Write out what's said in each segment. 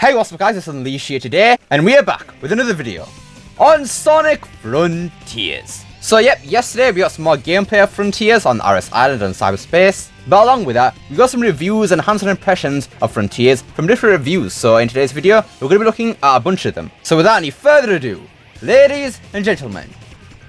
Hey, what's up guys, it's Unleash here today, and we are back with another video on Sonic Frontiers. So yep, yesterday we got some more gameplay of Frontiers on RS Island and Cyberspace, but along with that, we got some reviews and hands-on impressions of Frontiers from different reviews, so in today's video, we're going to be looking at a bunch of them. So without any further ado, ladies and gentlemen,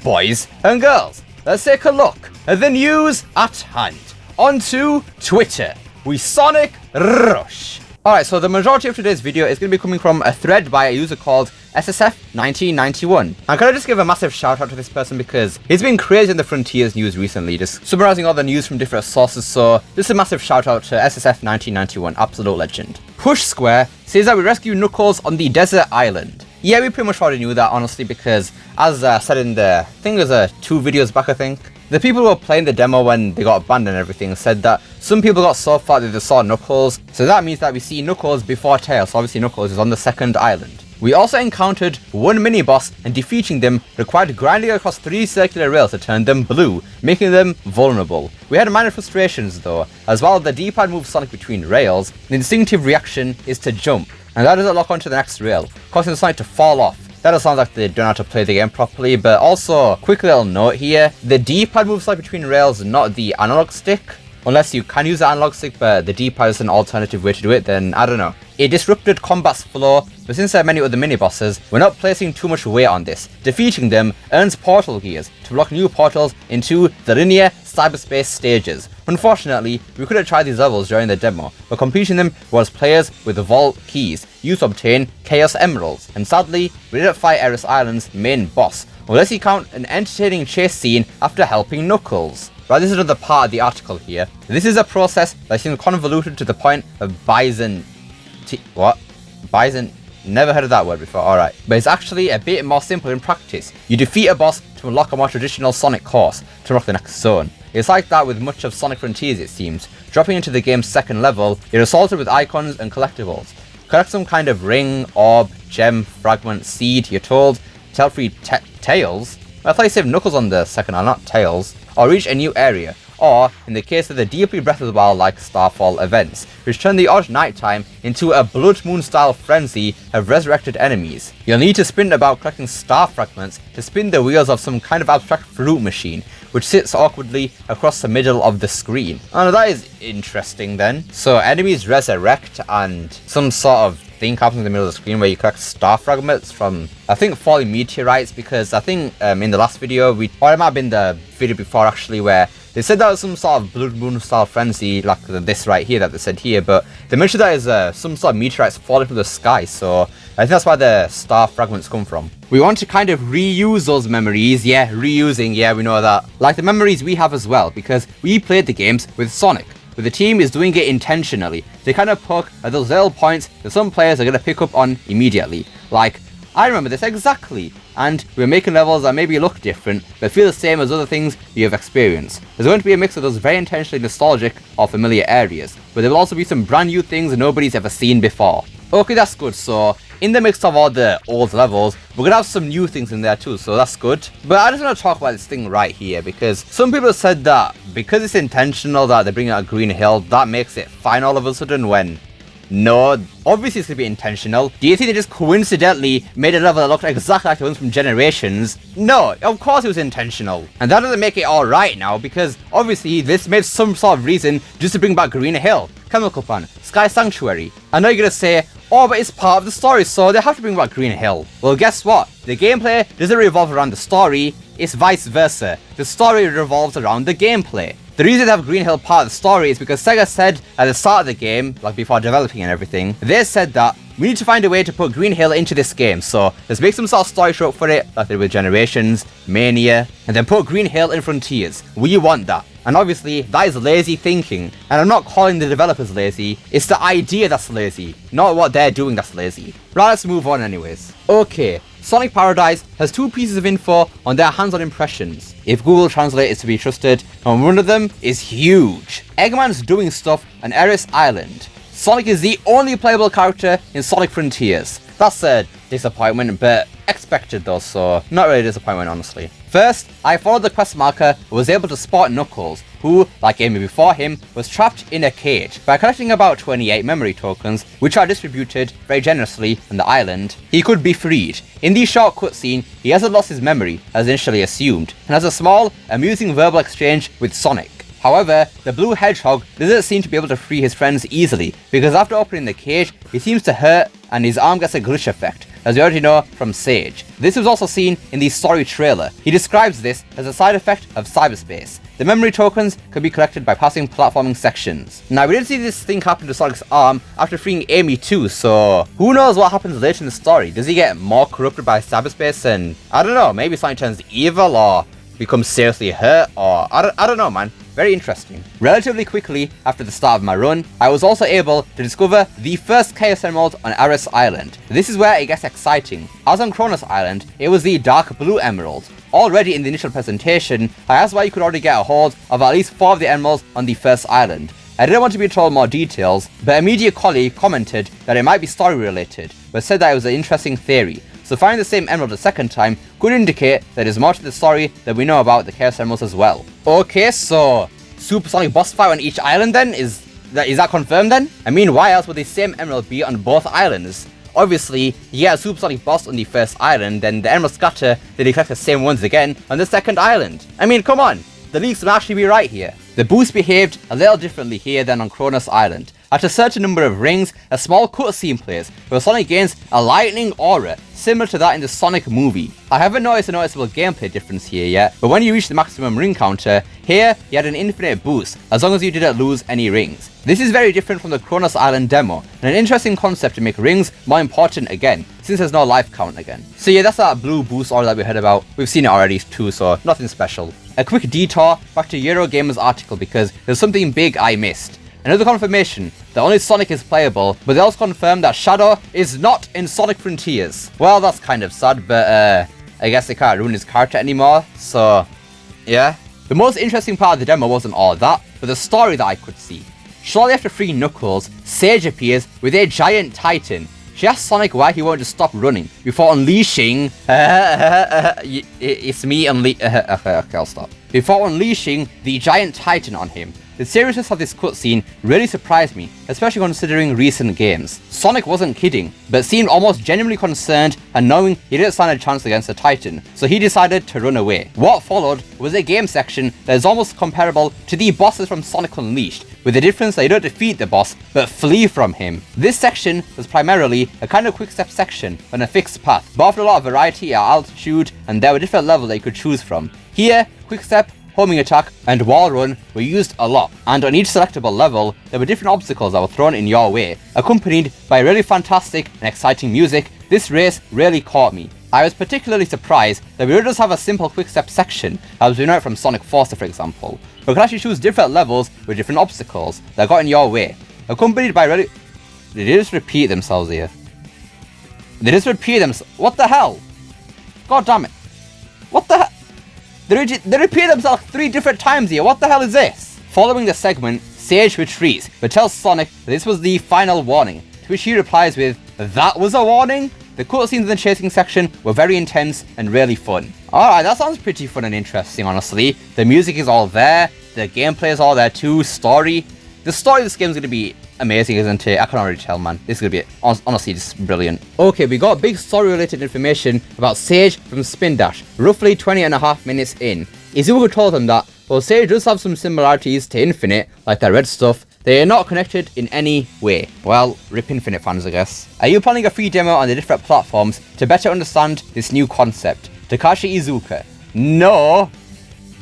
boys and girls, let's take a look at the news at hand. Onto Twitter, we Sonic Rush. Alright, so the majority of today's video is going to be coming from a thread by a user called SSF1991. And can I just give a massive shout out to this person because he's been crazy in the Frontiers news recently, just summarizing all the news from different sources, so just a massive shout out to SSF1991, absolute legend. Push Square says that we rescue Knuckles on the desert island. Yeah, we pretty much already knew that, honestly, because as said in the, I think it was 2 videos back, I think, the people who were playing the demo when they got banned and everything said that some people got so far that they saw Knuckles, so that means that we see Knuckles before Tails, so obviously Knuckles is on the second island. We also encountered one mini-boss, and defeating them required grinding across 3 circular rails to turn them blue, making them vulnerable. We had minor frustrations though, as while the D-pad moves Sonic between rails, the instinctive reaction is to jump, and that doesn't lock onto the next rail, causing Sonic to fall off. That does sound like they don't know how to play the game properly, but also, quick little note here, the D-pad moves Sonic between rails, not the analog stick. Unless you can use the analog stick, but the D-pad is an alternative way to do it, then I don't know. It disrupted combat's flow, but since there are many other mini-bosses, we're not placing too much weight on this. Defeating them earns portal gears to block new portals into the linear cyberspace stages. Unfortunately, we couldn't try these levels during the demo, but completing them was players with the vault keys used to obtain Chaos Emeralds, and sadly, we didn't fight RS Island's main boss, unless you count an entertaining chase scene after helping Knuckles. Right, this is another part of the article here. This is a process that seems convoluted to the point of never heard of that word before, alright. But it's actually a bit more simple in practice. You defeat a boss to unlock a more traditional Sonic course to unlock the next zone. It's like that with much of Sonic Frontiers, it seems. Dropping into the game's second level, you're assaulted with icons and collectibles. Collect some kind of ring, orb, gem, fragment, seed, you're told. Tell free Tails? I thought you said Knuckles on the second one, not Tails. Or reach a new area, or, in the case of the deeply Breath of the Wild-like Starfall events, which turn the odd nighttime into a Blood Moon-style frenzy of resurrected enemies. You'll need to sprint about collecting star fragments to spin the wheels of some kind of abstract fruit machine, which sits awkwardly across the middle of the screen. Oh, that is interesting then. So enemies resurrect, and some sort of thing happens in the middle of the screen where you collect star fragments from, I think, falling meteorites, because I think in the last video, or it might have been the video before actually, where they said that was some sort of Blood Moon style frenzy, like this right here that they said here, but they mentioned that is some sort of meteorites falling from the sky, so I think that's where the star fragments come from. We want to kind of reuse those memories, yeah, reusing, yeah, we know that. Like the memories we have as well, because we played the games with Sonic, but the team is doing it intentionally. They kind of poke at those little points that some players are going to pick up on immediately. Like, I remember this exactly, and we're making levels that maybe look different, but feel the same as other things you have experienced. There's going to be a mix of those very intentionally nostalgic or familiar areas, but there will also be some brand new things nobody's ever seen before. Okay, that's good. So in the mix of all the old levels, we're gonna have some new things in there too, so that's good. But I just want to talk about this thing right here, because some people said that because it's intentional that they bring out Green Hill, that makes it fine all of a sudden, when no, obviously it's gonna be intentional. Do you think they just coincidentally made a level that looked exactly like the ones from Generations? No, of course it was intentional. And that doesn't make it alright now, because obviously this made some sort of reason just to bring back Green Hill, Chemical Plant, Sky Sanctuary. I know you're gonna say, oh, but it's part of the story, so they have to bring back Green Hill. Well, guess what? The gameplay doesn't revolve around the story, it's vice versa. The story revolves around the gameplay. The reason they have Green Hill part of the story is because Sega said at the start of the game, like before developing and everything, they said that we need to find a way to put Green Hill into this game, so let's make some sort of story trope for it, like they did with Generations, Mania, and then put Green Hill in Frontiers. We want that. And obviously, that is lazy thinking. And I'm not calling the developers lazy, it's the idea that's lazy, not what they're doing that's lazy. Right, let's move on anyways. Okay, Sonic Paradise has 2 pieces of info on their hands-on impressions, if Google Translate is to be trusted, and one of them is huge. Eggman's doing stuff on RS Island. Sonic is the only playable character in Sonic Frontiers. That's a disappointment, but expected though, so not really disappointment honestly. First, I followed the quest marker and was able to spot Knuckles, who, like Amy before him, was trapped in a cage. By collecting about 28 memory tokens, which are distributed very generously on the island, he could be freed. In the short cutscene, he hasn't lost his memory, as initially assumed, and has a small, amusing verbal exchange with Sonic. However, the blue hedgehog doesn't seem to be able to free his friends easily, because after opening the cage, he seems to hurt and his arm gets a glitch effect, as we already know from Sage. This was also seen in the story trailer. He describes this as a side effect of Cyberspace. The memory tokens can be collected by passing platforming sections. Now, we did see this thing happen to Sonic's arm after freeing Amy too, so who knows what happens later in the story? Does he get more corrupted by Cyberspace and, I don't know, maybe Sonic turns evil or becomes seriously hurt, or I don't know, man. Very interesting. Relatively quickly after the start of my run, I was also able to discover the first Chaos Emerald on Aris Island. This is where it gets exciting. As on Kronos Island, it was the Dark Blue Emerald. Already in the initial presentation, I asked why you could already get a hold of at least 4 of the emeralds on the first island. I didn't want to be told more details, but a media colleague commented that it might be story related, but said that it was an interesting theory. So finding the same emerald a second time could indicate that there's more to the story that we know about the Chaos Emeralds as well. Okay, so supersonic boss fight on each island then? Is that confirmed then? I mean, why else would the same emerald be on both islands? Obviously, you get a supersonic boss on the first island, then the emerald scatter, they collect the same ones again on the second island. I mean, come on, the leaks will actually be right here. The boost behaved a little differently here than on Kronos Island. After a certain number of rings, a small cutscene plays where Sonic gains a lightning aura similar to that in the Sonic movie. I haven't noticed a noticeable gameplay difference here yet, but when you reach the maximum ring counter, here you had an infinite boost as long as you didn't lose any rings. This is very different from the Kronos Island demo, and an interesting concept to make rings more important again, since there's no life count again. So yeah, that's that blue boost aura that we heard about. We've seen it already too, so nothing special. A quick detour back to Eurogamer's article because there's something big I missed. Another confirmation that only Sonic is playable, but they also confirmed that Shadow is not in Sonic Frontiers. Well, that's kind of sad, but I guess they can't ruin his character anymore, so yeah. The most interesting part of the demo wasn't all that, but the story that I could see. Shortly after freeing Knuckles, Sage appears with a giant titan. She asks Sonic why he won't just stop running before unleashing it's me okay, I'll stop. Before unleashing the giant titan on him. The seriousness of this cutscene really surprised me, especially considering recent games. Sonic wasn't kidding, but seemed almost genuinely concerned and knowing he didn't stand a chance against the Titan, so he decided to run away. What followed was a game section that is almost comparable to the bosses from Sonic Unleashed, with the difference that you don't defeat the boss, but flee from him. This section was primarily a kind of quick step section on a fixed path, but offered a lot of variety at altitude, and there were different levels that you could choose from. Here, quick step, homing attack, and wall run were used a lot, and on each selectable level, there were different obstacles that were thrown in your way. Accompanied by really fantastic and exciting music, this race really caught me. I was particularly surprised that we don't just have a simple quick step section, as we know it from Sonic Forcer for example, but could actually choose different levels with different obstacles that got in your way. Accompanied by really... Did they just repeat themselves here? They just repeat themselves. What the hell? God damn it. What the hell? They repeat themselves 3 different times here. What the hell is this? Following the segment, Sage retreats, but tells Sonic that this was the final warning, to which he replies with, "That was a warning?" The cutscenes in the chasing section were very intense and really fun. Alright, that sounds pretty fun and interesting, honestly. The music is all there, the gameplay is all there too, story. The story of this game is going to be amazing, isn't it? I can already tell, man. This is going to be, honestly, this is brilliant. Okay, we got big story-related information about Sage from Spin Dash, roughly 20.5 minutes in. Izuku told them that, while Sage does have some similarities to Infinite, like the red stuff, they are not connected in any way. Well, rip Infinite fans, I guess. Are you planning a free demo on the different platforms to better understand this new concept? Takashi Iizuka. No.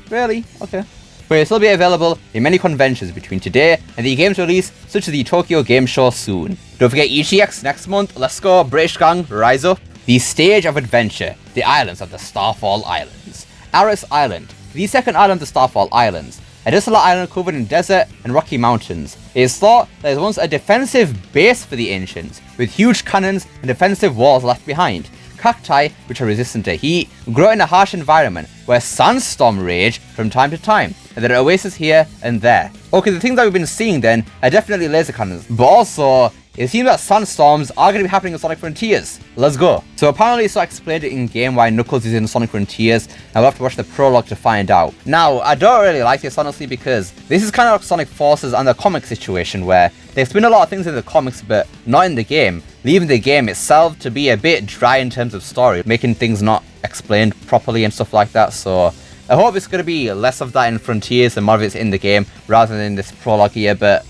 Really? Okay. But it'll still be available in many conventions between today and the game's release, such as the Tokyo Game Show soon. Don't forget EGX next month. Let's go, British gang, rise up. The stage of adventure, the islands of the Starfall Islands. Aris Island, the second island of the Starfall Islands. A desolate island covered in desert and rocky mountains. It is thought that it was once a defensive base for the ancients, with huge cannons and defensive walls left behind. Cacti, which are resistant to heat, grow in a harsh environment where sandstorms rage from time to time, and there are oases here and there. Okay, the things that we've been seeing then are definitely laser cannons, but also it seems that sandstorms are going to be happening in Sonic Frontiers. Let's go. So apparently I explained it in game why Knuckles is in Sonic Frontiers, and we'll have to watch the prologue to find out. Now, I don't really like this honestly because this is kind of like Sonic Forces and the comic situation where they explain a lot of things in the comics but not in the game, leaving the game itself to be a bit dry in terms of story, making things not explained properly and stuff like that. So I hope it's going to be less of that in Frontiers and more of it's in the game rather than in this prologue here, but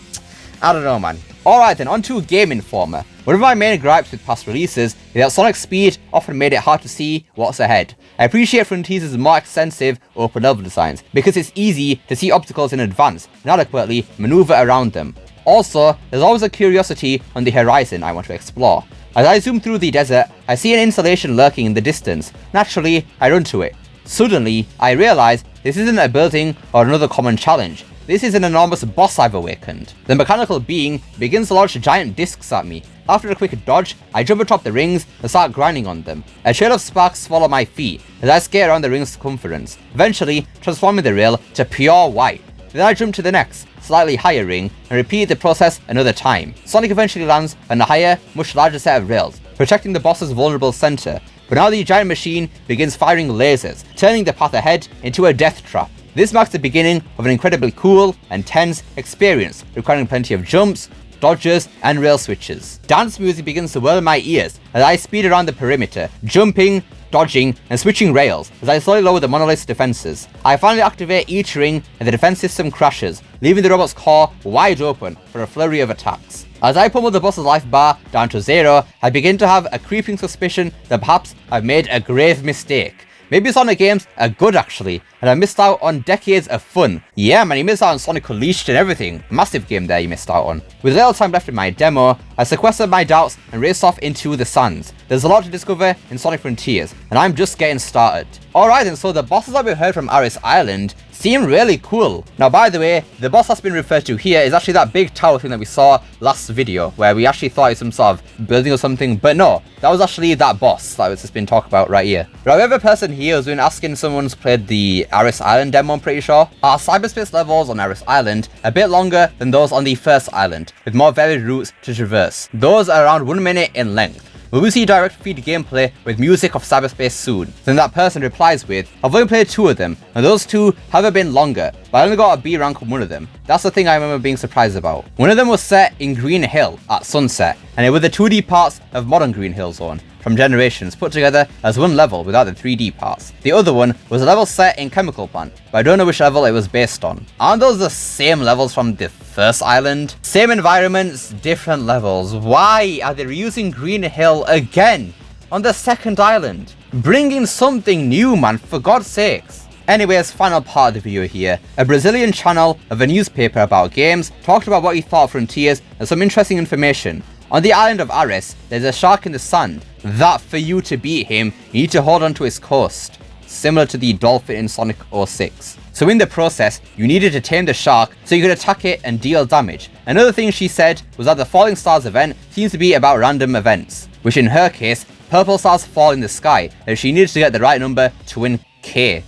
I don't know, man. Alright then, on to Game Informer. One of my main gripes with past releases is that Sonic Speed often made it hard to see what's ahead. I appreciate Frontiers' more extensive open level designs because it's easy to see obstacles in advance and adequately maneuver around them. Also, there's always a curiosity on the horizon I want to explore. As I zoom through the desert, I see an installation lurking in the distance. Naturally, I run to it. Suddenly, I realize this isn't a building or another common challenge. This is an enormous boss I've awakened. The mechanical being begins to launch giant discs at me. After a quick dodge, I jump atop the rings and start grinding on them. A trail of sparks follow my feet as I skate around the ring's circumference, eventually transforming the rail to pure white. Then I jump to the next, slightly higher ring and repeat the process another time. Sonic eventually lands on a higher, much larger set of rails, protecting the boss's vulnerable center. But now the giant machine begins firing lasers, turning the path ahead into a death trap. This marks the beginning of an incredibly cool and tense experience, requiring plenty of jumps, dodges, and rail switches. Dance music begins to whirl in my ears as I speed around the perimeter, jumping, dodging, and switching rails as I slowly lower the monolith's defenses. I finally activate each ring and the defense system crashes, leaving the robot's core wide open for a flurry of attacks. As I pummel the boss's life bar down to 0, I begin to have a creeping suspicion that perhaps I've made a grave mistake. Maybe Sonic games are good actually, and I missed out on decades of fun. Yeah man, you missed out on Sonic Unleashed and everything. Massive game there you missed out on. With little time left in my demo, I sequestered my doubts and raced off into the sands. There's a lot to discover in Sonic Frontiers, and I'm just getting started. Alright then, so the bosses that we heard from Aris Island seem really cool. Now by the way, the boss that's been referred to here is actually that big tower thing that we saw last video, where we actually thought it was some sort of building or something, but no, that was actually that boss that was just been talked about right here. But however, person here has been asking someone's played the Aris Island demo, I'm pretty sure. Our cyberspace levels on Aris Island are a bit longer than those on the first island, with more varied routes to traverse. Those are around 1 minute in length. We will see direct feed gameplay with music of Cyberspace soon. Then that person replies with, I've only played 2 of them, and those 2 haven't been longer, but I only got a B rank on one of them. That's the thing I remember being surprised about. One of them was set in Green Hill at sunset, and it was the 2D parts of modern Green Hill Zone from Generations put together as one level without the 3D parts. The other one was a level set in Chemical Plant, but I don't know which level it was based on. Aren't those the same levels from the first island? Same environments, different levels. Why are they reusing Green Hill again on the second island? Bring in something new, man, for God's sakes. Anyways, final part of the video here. A Brazilian channel of a newspaper about games talked about what he thought of Frontiers and some interesting information. On the island of Aris, there's a shark in the sand that for you to beat him, you need to hold onto his coast, similar to the dolphin in Sonic 06. So in the process, you needed to tame the shark so you could attack it and deal damage. Another thing she said was that the Falling Stars event seems to be about random events, which in her case, purple stars fall in the sky, and she needed to get the right number to win K.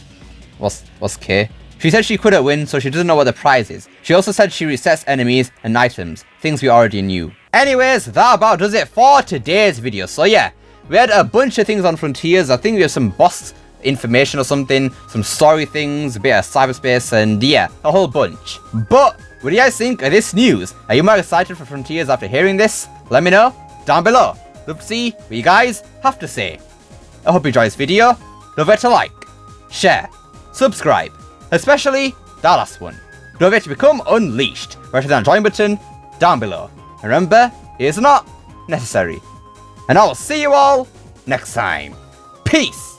What's K? She said she couldn't win, so she doesn't know what the prize is. She also said she resets enemies and items, things we already knew. Anyways, that about does it for today's video. So yeah, we had a bunch of things on Frontiers. I think we have some boss information or something, some story things, a bit of cyberspace, and yeah, a whole bunch. But what do you guys think of this news? Are you more excited for Frontiers after hearing this? Let me know down below. Love to see what you guys have to say. I hope you enjoyed this video. Don't forget to like, share, subscribe, especially that last one. Don't forget to become unleashed. Press that join button down below. And remember, it is not necessary. And I will see you all next time. Peace!